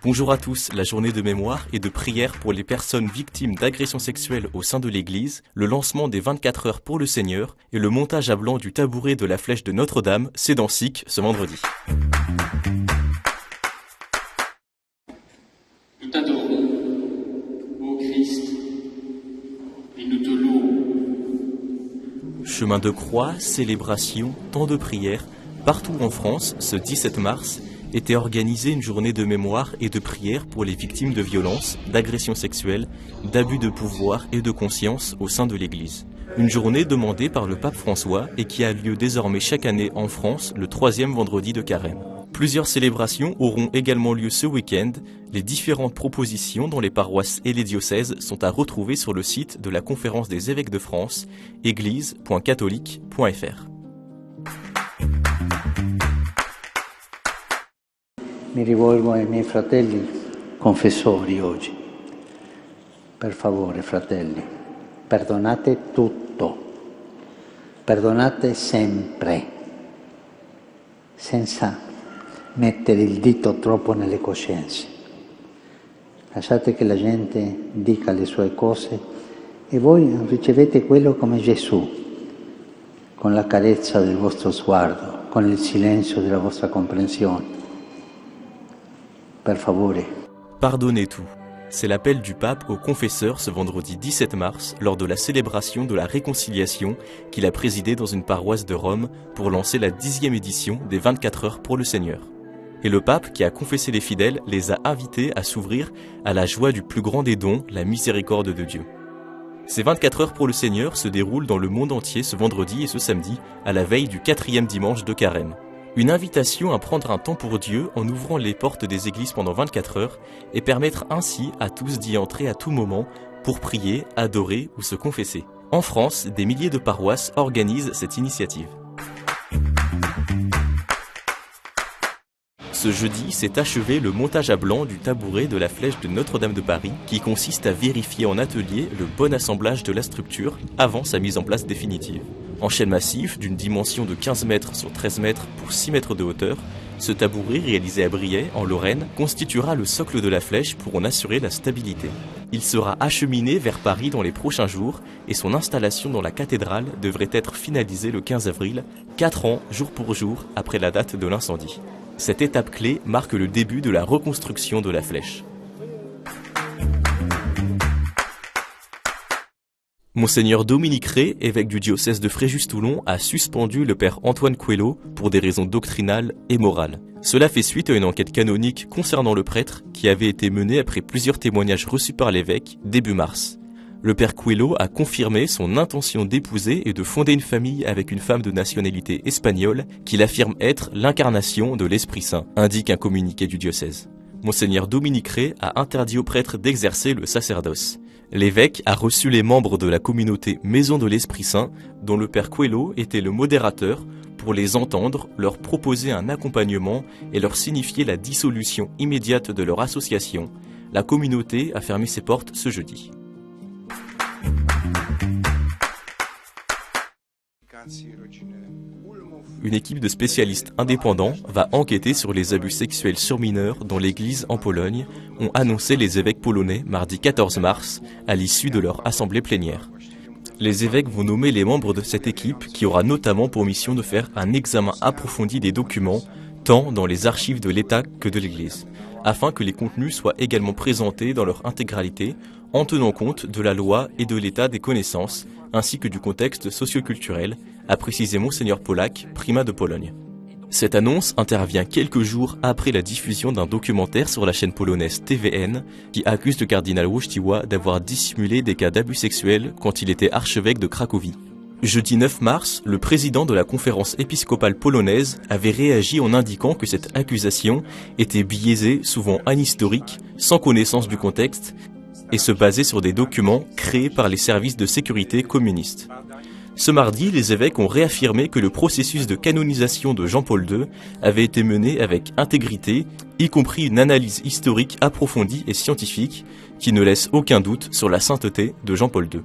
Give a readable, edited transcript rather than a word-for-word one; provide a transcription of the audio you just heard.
Bonjour à tous, la journée de mémoire et de prière pour les personnes victimes d'agressions sexuelles au sein de l'Église, le lancement des 24 heures pour le Seigneur et le montage à blanc du tabouret de la flèche de Notre-Dame, c'est dans SIC ce vendredi. Nous t'adorons, ô Christ, et nous te louons. Chemin de croix, célébration, temps de prière, partout en France, ce 17 mars, était organisée une journée de mémoire et de prière pour les victimes de violences, d'agressions sexuelles, d'abus de pouvoir et de conscience au sein de l'Église. Une journée demandée par le pape François et qui a lieu désormais chaque année en France le 3e vendredi de Carême. Plusieurs célébrations auront également lieu ce week-end. Les différentes propositions dans les paroisses et les diocèses sont à retrouver sur le site de la Conférence des évêques de France, église.catholique.fr. Mi rivolgo ai miei fratelli confessori oggi. Per favore, fratelli, perdonate tutto. Perdonate sempre, senza mettere il dito troppo nelle coscienze. Lasciate che la gente dica le sue cose e voi ricevete quello come Gesù, con la carezza del vostro sguardo, con il silenzio della vostra comprensione. Per favore. Pardonnez tout. C'est l'appel du pape aux confesseurs ce vendredi 17 mars lors de la célébration de la réconciliation qu'il a présidée dans une paroisse de Rome pour lancer la 10e édition des 24 heures pour le Seigneur. Et le pape qui a confessé les fidèles les a invités à s'ouvrir à la joie du plus grand des dons, la miséricorde de Dieu. Ces 24 heures pour le Seigneur se déroulent dans le monde entier ce vendredi et ce samedi à la veille du 4e dimanche de Carême. Une invitation à prendre un temps pour Dieu en ouvrant les portes des églises pendant 24 heures et permettre ainsi à tous d'y entrer à tout moment pour prier, adorer ou se confesser. En France, des milliers de paroisses organisent cette initiative. Ce jeudi s'est achevé le montage à blanc du tabouret de la flèche de Notre-Dame de Paris qui consiste à vérifier en atelier le bon assemblage de la structure avant sa mise en place définitive. En chêne massif d'une dimension de 15 mètres sur 13 mètres pour 6 mètres de hauteur, ce tabouret réalisé à Briey, en Lorraine, constituera le socle de la flèche pour en assurer la stabilité. Il sera acheminé vers Paris dans les prochains jours et son installation dans la cathédrale devrait être finalisée le 15 avril, 4 ans jour pour jour après la date de l'incendie. Cette étape clé marque le début de la reconstruction de la flèche. Monseigneur Dominique Rey, évêque du diocèse de Fréjus-Toulon, a suspendu le père Antoine Coelho pour des raisons doctrinales et morales. Cela fait suite à une enquête canonique concernant le prêtre qui avait été menée après plusieurs témoignages reçus par l'évêque début mars. Le père Coelho a confirmé son intention d'épouser et de fonder une famille avec une femme de nationalité espagnole qu'il affirme être l'incarnation de l'Esprit Saint, indique un communiqué du diocèse. Monseigneur Dominique Rey a interdit aux prêtres d'exercer le sacerdoce. L'évêque a reçu les membres de la communauté Maison de l'Esprit Saint, dont le père Coelho était le modérateur, pour les entendre, leur proposer un accompagnement et leur signifier la dissolution immédiate de leur association. La communauté a fermé ses portes ce jeudi. Une équipe de spécialistes indépendants va enquêter sur les abus sexuels sur mineurs dans l'église en Pologne, ont annoncé les évêques polonais mardi 14 mars à l'issue de leur assemblée plénière. Les évêques vont nommer les membres de cette équipe qui aura notamment pour mission de faire un examen approfondi des documents, tant dans les archives de l'État que de l'Église, afin que les contenus soient également présentés dans leur intégralité en tenant compte de la loi et de l'état des connaissances, ainsi que du contexte socio-culturel, a précisé Monseigneur Polak, primat de Pologne. Cette annonce intervient quelques jours après la diffusion d'un documentaire sur la chaîne polonaise TVN qui accuse le cardinal Wojtyła d'avoir dissimulé des cas d'abus sexuels quand il était archevêque de Cracovie. Jeudi 9 mars, le président de la conférence épiscopale polonaise avait réagi en indiquant que cette accusation était biaisée, souvent anhistorique, sans connaissance du contexte, et se basait sur des documents créés par les services de sécurité communistes. Ce mardi, les évêques ont réaffirmé que le processus de canonisation de Jean-Paul II avait été mené avec intégrité, y compris une analyse historique approfondie et scientifique qui ne laisse aucun doute sur la sainteté de Jean-Paul II.